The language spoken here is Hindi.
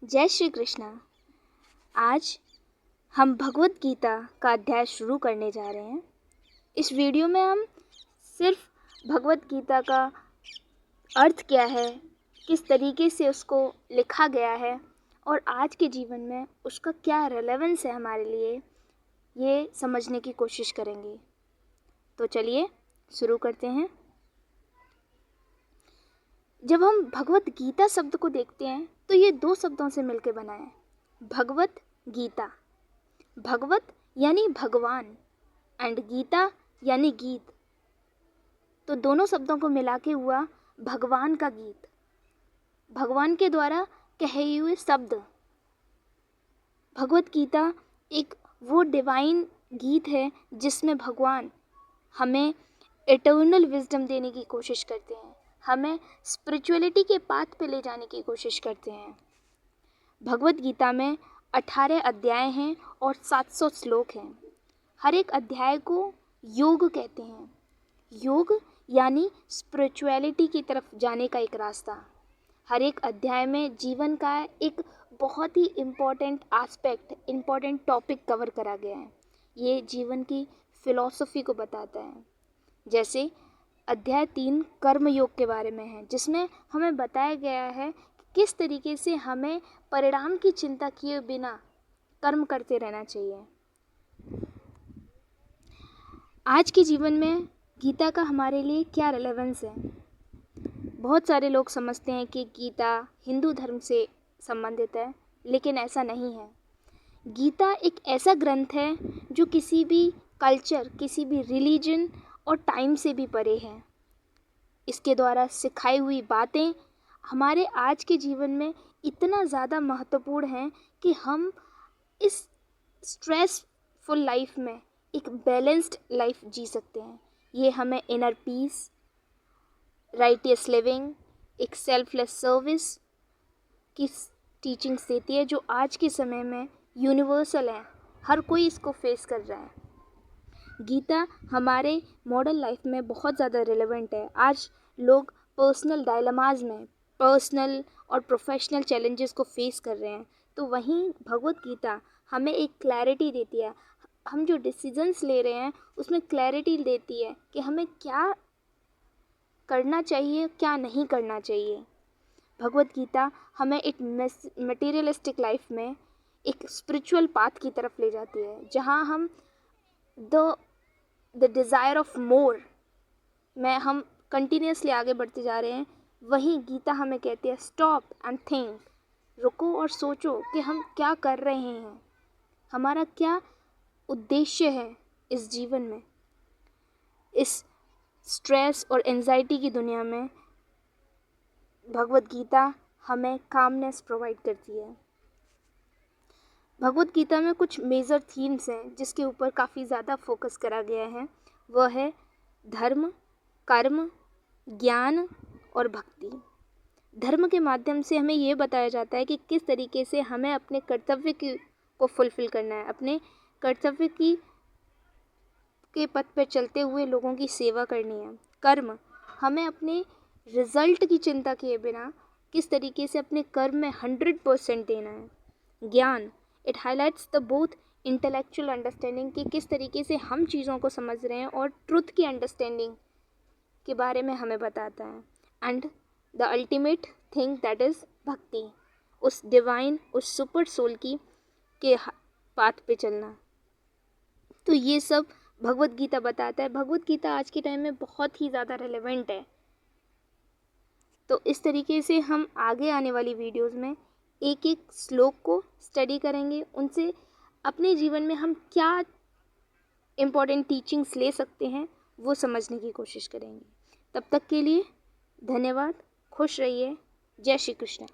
जय श्री कृष्णा। आज हम भगवत गीता का अध्याय शुरू करने जा रहे हैं। इस वीडियो में हम सिर्फ भगवत गीता का अर्थ क्या है, किस तरीके से उसको लिखा गया है और आज के जीवन में उसका क्या रेलेवेंस है हमारे लिए, ये समझने की कोशिश करेंगे। तो चलिए शुरू करते हैं। जब हम भगवत गीता शब्द को देखते हैं तो ये दो शब्दों से मिलकर बना है, भगवत गीता। भगवत यानी भगवान एंड गीता यानी गीत, तो दोनों शब्दों को मिला के हुआ भगवान का गीत, भगवान के द्वारा कहे हुए शब्द। भगवत गीता एक वो डिवाइन गीत है जिसमें भगवान हमें इटर्नल विजडम देने की कोशिश करते हैं, हमें स्पिरिचुअलिटी के पाथ पे ले जाने की कोशिश करते हैं। भगवत गीता में 18 अध्याय हैं और 700 श्लोक हैं। हर एक अध्याय को योग कहते हैं। योग यानी स्पिरिचुअलिटी की तरफ जाने का एक रास्ता। हर एक अध्याय में जीवन का एक बहुत ही important aspect, important topic cover करा गया है। ये जीवन की फिलॉसफी को बताता है। जैसे अध्याय 3 कर्म योग के बारे में है, जिसमें हमें बताया गया है कि किस तरीके से हमें परिणाम की चिंता किए बिना कर्म करते रहना चाहिए। आज के जीवन में गीता का हमारे लिए क्या रेलेवेंस है? बहुत सारे लोग समझते हैं कि गीता हिंदू धर्म से संबंधित है, लेकिन ऐसा नहीं है। गीता एक ऐसा ग्रंथ है जो किसी भी कल्चर, किसी भी रिलीजन और टाइम से भी परे है। इसके द्वारा सिखाई हुई बातें हमारे आज के जीवन में इतना ज़्यादा महत्वपूर्ण हैं कि हम इस स्ट्रेसफुल लाइफ में एक बैलेंस्ड लाइफ जी सकते हैं। ये हमें इनर पीस, राइटियस लिविंग, एक सेल्फलेस सर्विस की टीचिंग्स देती है, जो आज के समय में यूनिवर्सल है। हर कोई इसको फेस कर रहा है। गीता हमारे मॉडर्न लाइफ में बहुत ज़्यादा रिलेवेंट है। आज लोग पर्सनल डायलेमाज में पर्सनल और प्रोफेशनल चैलेंजेस को फेस कर रहे हैं, तो वहीं भगवत गीता हमें एक क्लैरिटी देती है। हम जो डिसीजंस ले रहे हैं उसमें क्लैरिटी देती है कि हमें क्या करना चाहिए, क्या नहीं करना चाहिए। भगवत गीता हमें एक मटेरियलिस्टिक लाइफ में एक स्पिरिचुअल पाथ की तरफ ले जाती है, जहाँ हम द डिज़ायर ऑफ मोर में हम कंटिन्यूसली आगे बढ़ते जा रहे हैं। वहीं गीता हमें कहती है स्टॉप एंड थिंक, रुको और सोचो कि हम क्या कर रहे हैं, हमारा क्या उद्देश्य है इस जीवन में। इस स्ट्रेस और एंजाइटी की दुनिया में भगवत गीता हमें कामनेस प्रोवाइड करती है। भगवत गीता में कुछ मेजर थीम्स हैं जिसके ऊपर काफ़ी ज़्यादा फोकस करा गया है। वह है धर्म, कर्म, ज्ञान और भक्ति। धर्म के माध्यम से हमें ये बताया जाता है कि किस तरीके से हमें अपने कर्तव्य को फुलफ़िल करना है, अपने कर्तव्य के पथ पर चलते हुए लोगों की सेवा करनी है। कर्म, हमें अपने रिज़ल्ट की चिंता किए बिना किस तरीके से अपने कर्म में 100% देना है। ज्ञान, it highlights the both intellectual understanding कि किस तरीके से हम चीज़ों को समझ रहे हैं, और ट्रुथ की अंडरस्टैंडिंग के बारे में हमें बताता है। And the ultimate thing that is भक्ति, उस डिवाइन, उस सुपर सोल की के पाथ पे चलना। तो ये सब भगवत गीता बताता है। भगवत गीता आज के टाइम में बहुत ही ज़्यादा रेलेवेंट है। तो इस तरीके से हम आगे आने वाली वीडियोस में एक एक श्लोक को स्टडी करेंगे, उनसे अपने जीवन में हम क्या इम्पोर्टेंट टीचिंग्स ले सकते हैं वो समझने की कोशिश करेंगे। तब तक के लिए धन्यवाद। खुश रहिए। जय श्री कृष्ण।